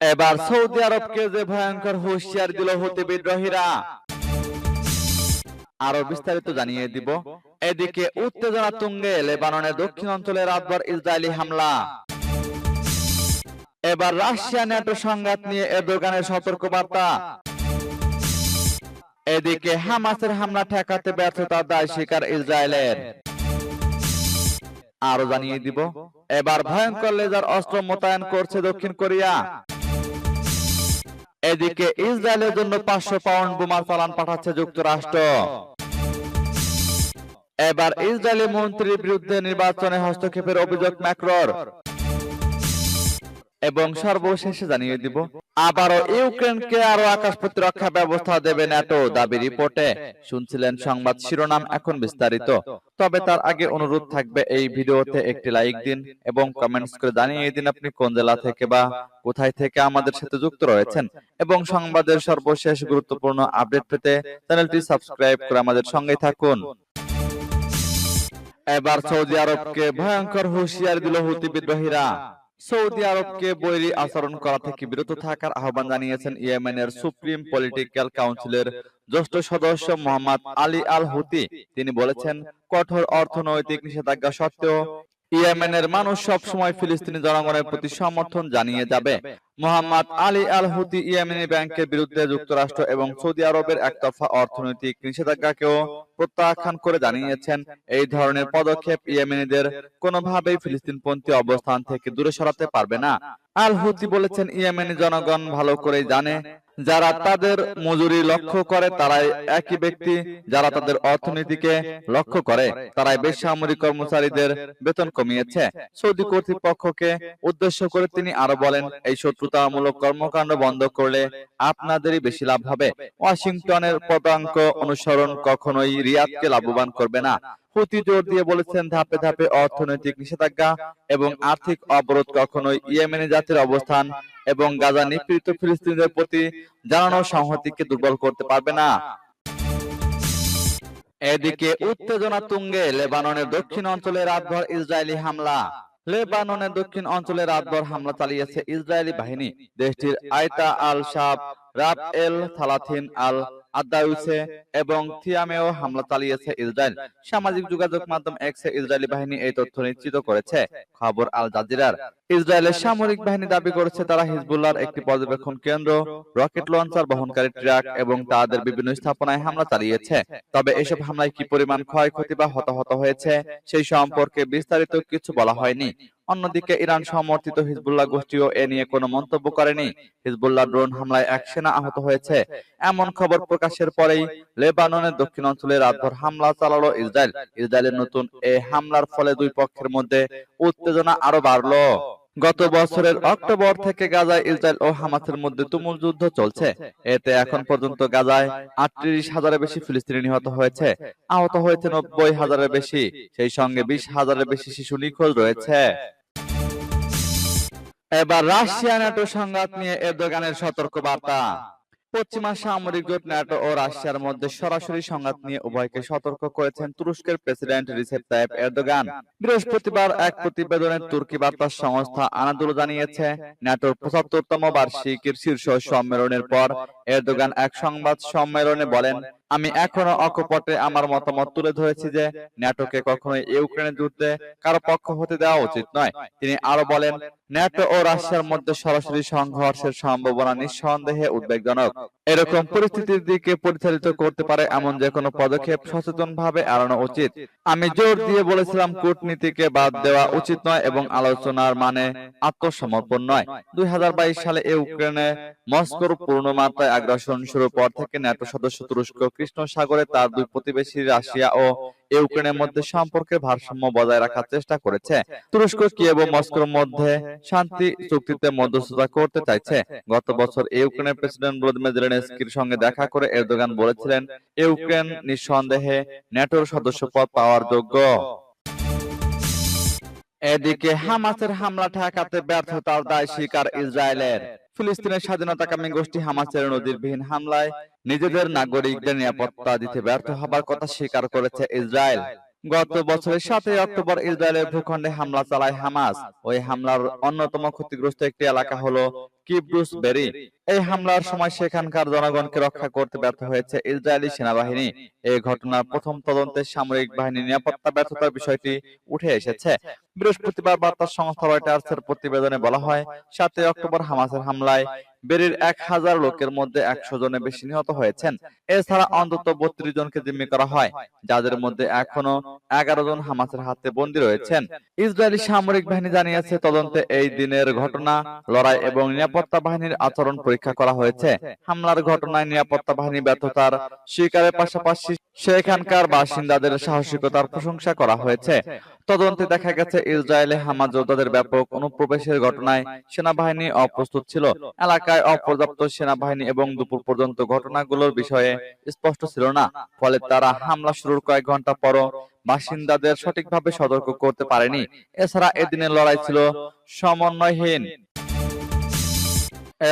এবার সৌদি আরবকে যে ভয়ঙ্কর হুঁশিয়ারি দিল হুতি বিদ্রোহীরা, আরো বিস্তারিত জানিয়ে দিব। এদিকে উত্তেজনা তুঙ্গে লেবাননের দক্ষিণ অঞ্চলে রাতভর ইসরায়েলি হামলা। এবার রাশিয়া ন্যাটো সংঘাত নিয়ে এরদোগানের সতর্কবার্তা। এদিকে হামাসের হামলা ঠেকাতে ব্যর্থতার দায় স্বীকার ইসরায়েলের। আরো জানিয়ে দিব, এবার ভয়ঙ্কর লেজার অস্ত্র মোতায়েন করছে দক্ষিণ কোরিয়া। এদিকে ইসরায়েলের জন্য 500 পাউন্ড বোমার চালান পাঠাচ্ছে যুক্তরাষ্ট্র। এবার ইসরায়েলি মন্ত্রীর বিরুদ্ধে নির্বাচনে হস্তক্ষেপের অভিযোগ ম্যাক্রোর। এবং সর্বশেষে জানিয়ে দিব, আবারও ইউক্রেনকে আরো আকাশ প্রতিরক্ষা ব্যবস্থা দেবে ন্যাটো দাবি রিপোর্টে। শুনছিলেন সংবাদ শিরোনাম, এখন বিস্তারিত। তবে তার আগে অনুরোধ থাকবে এই ভিডিওতে একটি লাইক দিন এবং কমেন্টস করে জানিয়ে দিন আপনি কোন জেলা থেকে বা কোথায় থেকে আমাদের সাথে যুক্ত রয়েছেন, এবং সংবাদের সর্বশেষ গুরুত্বপূর্ণ আপডেট পেতে চ্যানেলটি সাবস্ক্রাইব করে আমাদের সঙ্গেই থাকুন। এবার সৌদি আরবকে ভয়ঙ্কর হুঁশিয়ারি দিল হুতি বিদ্রোহীরা। সৌদি আরবকে বৈরী আচরণ করা থেকে বিরত থাকার আহ্বান জানিয়েছেন ইয়েমেনের সুপ্রিম পলিটিক্যাল কাউন্সিলের জ্যেষ্ঠ সদস্য মোহাম্মদ আলী আল হুতি। তিনি বলেছেন, কঠোর অর্থনৈতিক নিষেধাজ্ঞা সত্ত্বেও ইয়েমেনের মানুষ সবসময় ফিলিস্তিনি জনগণের প্রতি সমর্থন জানিয়ে যাবে। মোহাম্মদ আলী আল হুতি ইয়েমেনি ব্যাংকের বিরুদ্ধে যুক্তরাষ্ট্র এবং সৌদি আরবের একতরফা অর্থনৈতিক নিষেধাজ্ঞাকেও প্রত্যাখ্যান করে জানিয়েছেন, এই ধরনের পদক্ষেপ ইয়েমেনিদের কোনোভাবেই ফিলিস্তিনপন্থী অবস্থান থেকে দূরে সরাতে পারবে না। আল হুতি বলেছেন, ইয়েমেনি জনগণ ভালো করেই জানে, যারা তাদের মজুরি লক্ষ্য করে তারাই একই ব্যক্তি যারা তাদের অর্থনীতিকে লক্ষ্য করে, তারাই বেসামরিক কর্মচারীদের বেতন কমিয়েছে। সৌদি কর্তৃপক্ষকে উদ্দেশ্য করে তিনি আরো বলেন, এই শত্রুতামূলক কর্মকাণ্ড বন্ধ করলে আপনাদেরই বেশি লাভ হবে। ওয়াশিংটনের পদাঙ্ক অনুসরণ কখনোই রিয়াদকে লাভবান করবে না। হুতি জোর দিয়ে বলেছেন, ধাপে ধাপে অর্থনৈতিক নিষেধাজ্ঞা এবং আর্থিক অবরোধ কখনোই ইয়েমেনি জাতির অবস্থান এবং গাজা নিপীড়িত ফিলিস্তিনিদের প্রতি জানানো সংহতিকে দুর্বল করতে পারবে না। এদিকে উত্তেজনা তুঙ্গে লেবাননের দক্ষিণ অঞ্চলে রাতভর ইসরায়েলি হামলা। লেবাননের দক্ষিণ অঞ্চলে রাতভর হামলা চালিয়েছে ইসরায়েলি বাহিনী। দেশটির আয়তা আল শাব, রাব এল থালাথিন আল আদাউসে এবং থিয়ামেও হামলা চালিয়েছে ইসরায়েল। সামাজিক যোগাযোগ মাধ্যম এক্সে ইসরায়েলি বাহিনী এই তথ্য নিশ্চিত করেছে। খবর আল জাজিরার। ইসরায়েলের সামরিক বাহিনী দাবি করেছে, তারা হিজবুল্লাহর একটি পর্যবেক্ষণ কেন্দ্র, রকেট লঞ্চার বহনকারী ট্রাক এবং তাদের বিভিন্ন স্থাপনায় হামলা চালিয়েছে। তবে এসব হামলায় কি পরিমাণ ক্ষয়ক্ষতি বা হতাহত হয়েছে সেই সম্পর্কে বিস্তারিত কিছু বলা হয়নি। অন্যদিকে ইরান সমর্থিত হিজবুল্লাহ গোষ্ঠীও এ নিয়ে কোনো মন্তব্য করেনি। হিজবুল্লাহ ড্রোন হামলায় এক সেনা আহত হয়েছে এমন খবর প্রকাশের পরেই লেবাননের দক্ষিণ অঞ্চলে রাতভর হামলা চালালো ইসরায়েল। ইসরায়েলের নতুন এই হামলার ফলে দুই পক্ষের মধ্যে উত্তেজনা আরো বাড়লো। গত বছরের অক্টোবর থেকে গাজায় ইসরায়েল ও হামাসের মধ্যে তুমুল যুদ্ধ চলছে। এতে এখন পর্যন্ত গাজায় 38,000-এর বেশি ফিলিস্তিনি নিহত হয়েছে, আহত হয়েছে 90,000-এর বেশি, সেই সঙ্গে 20,000-এর বেশি শিশু নিখোঁজ রয়েছে। এবার রাশিয়া ন্যাটো সংঘাত নিয়ে এরদোগানের সতর্কবার্তা। পশ্চিমা সামরিক জোট ন্যাটো ও রাশিয়ার মধ্যে সরাসরি সংঘাত নিয়ে উভয়কে সতর্ক করেছেন তুরস্কের প্রেসিডেন্ট রিসেপ তাইপ এরদোগান। বৃহস্পতিবার এক প্রতিবেদনে তুর্কি বার্তা সংস্থা আনাদোলু জানিয়েছে, ন্যাটোর 75তম বার্ষিকীর শীর্ষ সম্মেলনের পর এরদোগান এক সংবাদ সম্মেলনে বলেন, আমি এখনো অকপটে আমার মতামত তুলে ধরেছি যে ন্যাটোকে কখনোই ইউক্রেনের যুদ্ধে কারো পক্ষ হতে দেওয়া উচিত নয়। তিনি আরো বলেন, ন্যাটো ও রাশিয়ার মধ্যে সরাসরি সংঘর্ষের সম্ভাবনা নিঃসন্দেহে উদ্বেগজনক। এরকম পরিস্থিতির দিকে পরিচালিত করতে পারে এমন যে কোনো পদক্ষেপ সচেতনভাবে এড়ানো উচিত। আমি জোর দিয়ে বলেছিলাম, কূটনীতিকে বাদ দেওয়া উচিত নয় এবং আলোচনার মানে আত্মসমর্পণ নয়। 2022 সালে ইউক্রেনে মস্কোর পূর্ণমাত্রায় আগ্রাসন শুরুর পর থেকে ন্যাটো সদস্য তুরস্ক কৃষ্ণ সাগরে তার দুই প্রতিবেশী রাশিয়া ও ইউক্রেনের মধ্যে সম্পর্কের ভারসাম্য বজায় রাখার চেষ্টা করেছে। তুরস্ক কিয়েভ ও মস্কোর মধ্যে শান্তি চুক্তিতে মধ্যস্থতা করতে চাইছে। গত বছর ইউক্রেনের প্রেসিডেন্ট ভলোদিমির জেলেনস্কির সঙ্গে দেখা করে এরদোগান বলেছিলেন, ইউক্রেন নিঃসন্দেহে ন্যাটোর সদস্যপদ পাওয়ার যোগ্য। এদিকে হামাসের হামলা ঠেকাতে ব্যর্থতার দায় স্বীকার ইসরায়েলের। ফিলিস্তিনের স্বাধীনতাকামী গোষ্ঠী হামাসের নজিরবিহীন হামলায় নিজেদের নাগরিকদের নিরাপত্তা দিতে ব্যর্থ হবার কথা স্বীকার করেছে ইসরায়েল। গত বছরের 7ই অক্টোবর ইসরায়েলের ভূখণ্ডে হামলা চালায় হামাস। ওই হামলার অন্যতম ক্ষতিগ্রস্ত একটি এলাকা হলো কিব্রুস বেরি। এই হামলার সময় সেখানকার জনগণকে রক্ষা করতে ব্যর্থ হয়েছে ইসরায়েলি সেনাবাহিনী। এই ঘটনার প্রথম তদন্তে সামরিক বাহিনীর নিরাপত্তা ব্যর্থতার বিষয়টি উঠে এসেছে। বৃহস্পতিবার বার্তা সংস্থা রয়টার্সের প্রতিবেদনে বলা হয়, 7ই অক্টোবর হামাসের হামলায় বেরির 1000 লোকের মধ্যে 100 জনের বেশি নিহত হয়েছেন। এছাড়া অন্তত 32 জনকে জিম্মি করা হয়, যাদের মধ্যে এখনো 11 জন হামাসের হাতে বন্দী রয়েছেন। ইসরায়েলি সামরিক বাহিনী জানিয়েছে, তদন্তে এই দিনের ঘটনা, লড়াই এবং নিরাপত্তা বাহিনীর আচরণ পরীক্ষা করা হয়েছে। হামলার ঘটনায় নিরাপত্তা বাহিনী ব্যর্থতার স্বীকারের পাশাপাশি সেখানকার বাসিন্দাদের সাহসিকতার প্রশংসা করা হয়েছে। তদন্তে দেখা গেছে, ইসরায়েলে হামাস যোদ্ধাদের ব্যাপক অনুপ্রবেশের ঘটনায় সেনাবাহিনী অপ্রস্তুত ছিল। এলাকায় অপর্যাপ্ত সেনাবাহিনী এবং দুপুর পর্যন্ত ঘটনাগুলোর বিষয়ে স্পষ্ট ছিল না। ফলে তারা হামলা শুরুর কয়েক ঘন্টা পরও বাসিন্দাদের সঠিকভাবে সতর্ক করতে পারেনি। এছাড়া এদিনের লড়াই ছিল সমন্বয়হীন।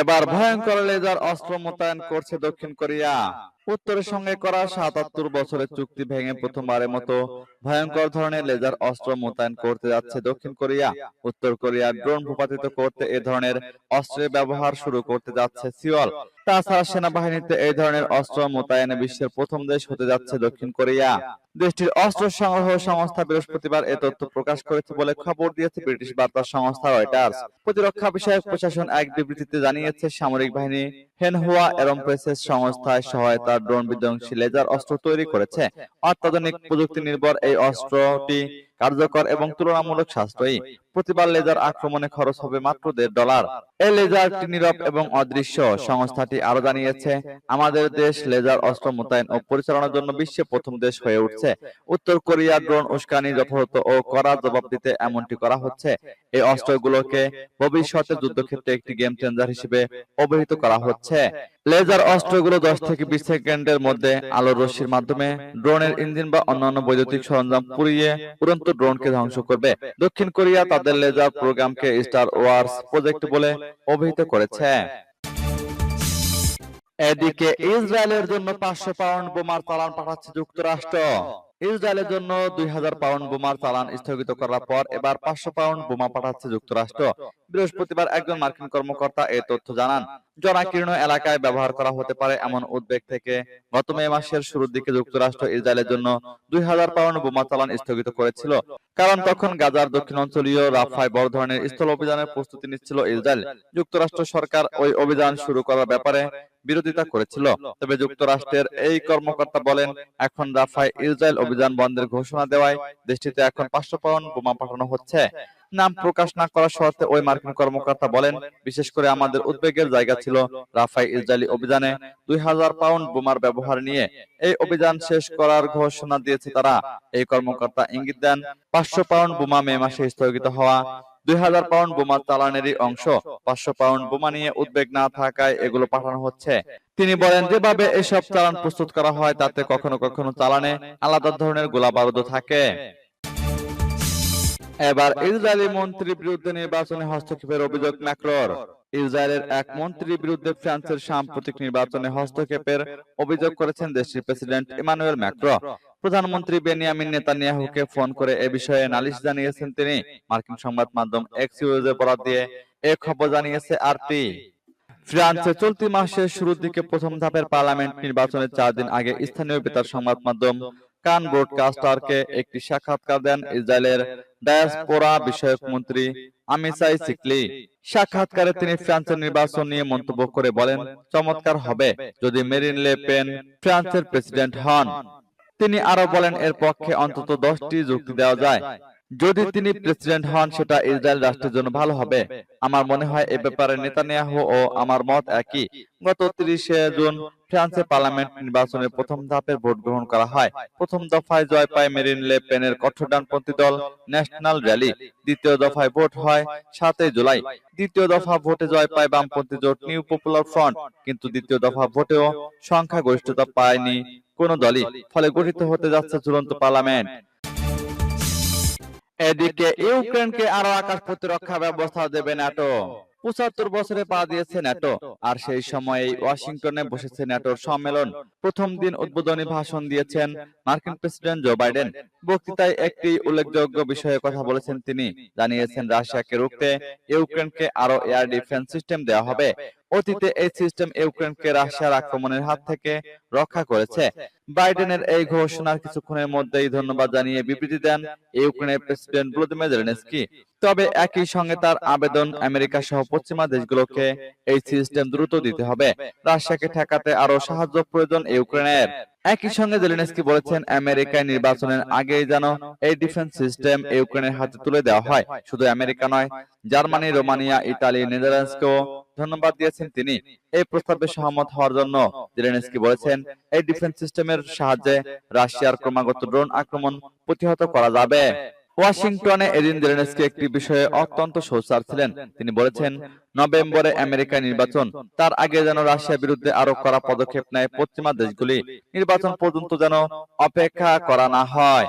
এবার ভয়ঙ্কর লেজার অস্ত্র মোতায়েন করছে দক্ষিণ কোরিয়া। উত্তরের সঙ্গে করা ৭৭ বছরের চুক্তি ভেঙে প্রথমবারের মতো ভয়ঙ্কর ধরনের লেজার অস্ত্র মোতায়েন করতে যাচ্ছে দক্ষিণ কোরিয়া। উত্তর কোরিয়ার ড্রোন ভূপাতিত করতে এ ধরনের অস্ত্রের ব্যবহার শুরু করতে যাচ্ছে সিওল। তাছাড়া সেনাবাহিনীতে এই ধরনের অস্ত্র মোতায়েনে বিশ্বের প্রথম দেশ হতে যাচ্ছে দক্ষিণ কোরিয়া। দেশটির অস্ত্র সংগ্রহ সংস্থা বৃহস্পতিবার এ তথ্য প্রকাশ করেছে বলে খবর দিয়েছে ব্রিটিশ বার্তা সংস্থা রয়টার্স। প্রতিরক্ষা বিষয়ক প্রশাসন এক বিবৃতিতে জানিয়েছে, সামরিক বাহিনী হেনহুয়া এরোস্পেস সংস্থায় সহায়তায় ড্রোন বিধ্বংসী লেজার অস্ত্র তৈরি করেছে। অত্যাধুনিক প্রযুক্তি নির্ভর এই অস্ত্রটি কার্যকর এবং তুলনামূলক সাশ্রয়ী। প্রতিবার লেজার আক্রমণে খরচ হবে মাত্র $1.5। এই লেজারটি নীরব এবং অদৃশ্য। সংস্থাটি আরো জানিয়েছে, আমাদের দেশ লেজার অস্ত্র মোতায়েন ও পরিচালনার জন্য বিশ্বে প্রথম দেশ হয়ে উঠছে। উত্তর কোরিয়া ড্রোন উস্কানি যথাযথ ও কড়া জবাব দিতে এমনটি করা হচ্ছে। এই অস্ত্রগুলোকে ভবিষ্যতে যুদ্ধক্ষেত্রে একটি গেম চেঞ্জার হিসেবে অভিহিত করা হচ্ছে। লেজার অস্ত্রগুলো 10 থেকে 20 সেকেন্ডের মধ্যে আলোর রশ্মির মাধ্যমে ড্রোনের ইঞ্জিন বা অন্যান্য বৈদ্যুতিক সরঞ্জাম পুড়িয়ে উড়ন্ত ড্রোনকে ধ্বংস করবে। দক্ষিণ কোরিয়া তাদের লেজার প্রোগ্রামকে স্টার ওয়ার্স প্রজেক্ট বলে অভিহিত করেছে। এদিকে ইসরায়েলের জন্য 500 পাউন্ড বোমার চালান পাঠাচ্ছে যুক্তরাষ্ট্র। ইসরায়েলের জন্য 2000 পাউন্ড বোমার চালান স্থগিত করার পর এবার 500 পাউন্ড বোমা পাঠাচ্ছে যুক্তরাষ্ট্র। বৃহস্পতিবার একজন মার্কিন কর্মকর্তা এই তথ্য জানান। জনাকীর্ণ এলাকায় ব্যবহার করা হতে পারে এমন উদ্বেগ থেকে গত মে মাসের শুরুর দিকে যুক্তরাষ্ট্র ইসরায়েলের জন্য 2000 পাউন্ড বোমা চালান স্থগিত করেছিল। কারণ তখন গাজার দক্ষিণাঞ্চলীয় রাফায় বড় ধরনের স্থল অভিযানের প্রস্তুতি নিচ্ছিল ইসরায়েল। যুক্তরাষ্ট্র সরকার ওই অভিযান শুরু করার ব্যাপারে বিরোধিতা করেছিল। তবে যুক্তরাষ্ট্রের এই কর্মকর্তা বলেন, এখন রাফায় ইসরায়েল অভিযান বন্ধের ঘোষণা দেওয়ায় দেশটিতে এখন 500 পাউন্ড বোমা পাঠানো হচ্ছে। নাম প্রকাশ না করা শর্তে ওই মার্কিন কর্মকর্তা বলেন, বিশেষ করে আমাদের উদ্বেগের জায়গা ছিল রাফায় ইসরায়েলি অভিযানে 2000 পাউন্ড বোমার ব্যবহার নিয়ে। এই অভিযান শেষ করার ঘোষণা দিয়েছে তারা। এই কর্মকর্তা ইঙ্গিত দেন, 500 পাউন্ড বোমা মে মাসে স্থগিত হওয়া 2000 পাউন্ড বোমা চালানেরই অংশ। 500 পাউন্ড বোমা নিয়ে উদ্বেগ না থাকায় এগুলো পাঠানো হচ্ছে। তিনি বলেন, যেভাবে এসব চালান প্রস্তুত করা হয় তাতে কখনো কখনো চালানে আলাদা ধরনের গোলা বারুদ থাকে। এবার ইসরায়েলি মন্ত্রীর বিরুদ্ধে নির্বাচনে হস্তক্ষেপের অভিযোগ ম্যাক্রোর। ইসরায়েলের এক মন্ত্রীর বিরুদ্ধে ফ্রান্সের সাম্প্রতিক নির্বাচনে হস্তক্ষেপের অভিযোগ করেছেন দেশটির প্রেসিডেন্ট ইমানুয়েল ম্যাক্রো। প্রধানমন্ত্রী বেনিয়ামিন নেতানিয়াহুকে ফোন করে এ বিষয়ে নালিশ জানিয়েছেন তিনি। মার্কিন সংবাদ মাধ্যম এক্সিওজে বরাত দিয়ে এ খবর জানিয়েছে আরটি। ফ্রান্সে চলতি মাসের শুরুর দিকে প্রথম ধাপের পার্লামেন্ট নির্বাচনের 4 দিন আগে স্থানীয় বেতার সংবাদ মাধ্যম কান ব্রডকাস্টারকে একটি সাক্ষাৎকার দেন ইসরায়েলের ডায়াসপোরা বিষয়ক মন্ত্রী আমিশাই সিকলি। সাক্ষাৎকারে তিনি ফ্রান্সের নির্বাচন নিয়ে মন্তব্য করে বলেন, চমৎকার হবে যদি মেরিন লে পেন ফ্রান্সের প্রেসিডেন্ট হন। তিনি আরো বলেন, এর পক্ষে অন্তত 10টি যুক্তি দেওয়া যায়। যদি তিনি প্রেসিডেন্ট হন সেটা ইসরায়েল রাষ্ট্রের জন্য ভালো হবে। আমার মনে হয় এ ব্যাপারে নেতানিয়াহু ও আমার মত একই। গত 30 জুন ফ্রান্সে পার্লামেন্ট নির্বাচনের প্রথম ধাপের ভোট গ্রহণ করা হয়। প্রথম দফায় জয় পায় মেরিন লে পেনের কঠোর ডানপন্থী দল ন্যাশনাল র্যালি। দ্বিতীয় দফায় ভোট হয় 7 জুলাই। দ্বিতীয় দফা ভোটে জয় পায় বামপন্থী জোট নিউ পপুলার ফ্রন্ট, কিন্তু দ্বিতীয় দফা ভোটেও সংখ্যাগরিষ্ঠতা পায়নি কোন দলই। ফলে গঠিত হতে যাচ্ছে ঝুলন্ত পার্লামেন্ট। এদিকে ইউক্রেনকে আরো আকাশ প্রতিরক্ষা ব্যবস্থা দেবে ন্যাটো। 75 বছরে পা দিয়েছে ন্যাটো, আর সেই সময়েই ওয়াশিংটনে বসেছে ন্যাটোর সম্মেলন। প্রথম দিন উদ্বোধনী ভাষণ দিয়েছেন মার্কিন প্রেসিডেন্ট জো বাইডেন। বক্তৃতায় একটি উল্লেখযোগ্য বিষয়ে কথা বলেছেন তিনি। জানিয়েছেন রাশিয়াকে রুখতে ইউক্রেনকে আরো এয়ার ডিফেন্স সিস্টেম দেওয়া হবে। অতীতে এই সিস্টেম ইউক্রেনকে রাশিয়ার আক্রমণের হাত থেকে রক্ষা করেছে। বাইডেনের এই ঘোষণার কিছুক্ষণের মধ্যেই ধন্যবাদ জানিয়ে বিবৃতি দেন ইউক্রেনের প্রেসিডেন্ট ভলোদিমির জেলেনস্কি। তবে একই সঙ্গে তার আবেদন আমেরিকা সহ পশ্চিমা দেশগুলোকে এই সিস্টেম দ্রুত দিতে হবে। রাশিয়াকে ঠেকাতে আরো সাহায্য প্রয়োজন ইউক্রেনের। একই সঙ্গে জেলেনস্কি বলেছেন আমেরিকায় নির্বাচনের আগেই যেন এই ডিফেন্স সিস্টেম ইউক্রেনের হাতে তুলে দেওয়া হয়। শুধু আমেরিকা নয়, জার্মানি, রোমানিয়া, ইতালি, নেদারল্যান্ডসকেও ধন্যবাদ দিয়েছেন তিনি এই প্রস্তাবে সহমত হওয়ার জন্য। জেলেনস্কি বলেছেন এই ডিফেন্স সিস্টেমের সাহায্যে রাশিয়ার ক্রমাগত ড্রোন আক্রমণ প্রতিহত করা যাবে। ওয়াশিংটনে এদিন জেলেনস্কি একটি বিষয়ে অত্যন্ত সোচ্চার ছিলেন। তিনি বলেছেন নভেম্বরে আমেরিকার নির্বাচন, তার আগে যেন রাশিয়ার বিরুদ্ধে আরো কড়া পদক্ষেপ নেয় পশ্চিমা দেশগুলি। নির্বাচন পর্যন্ত যেন অপেক্ষা করা না হয়।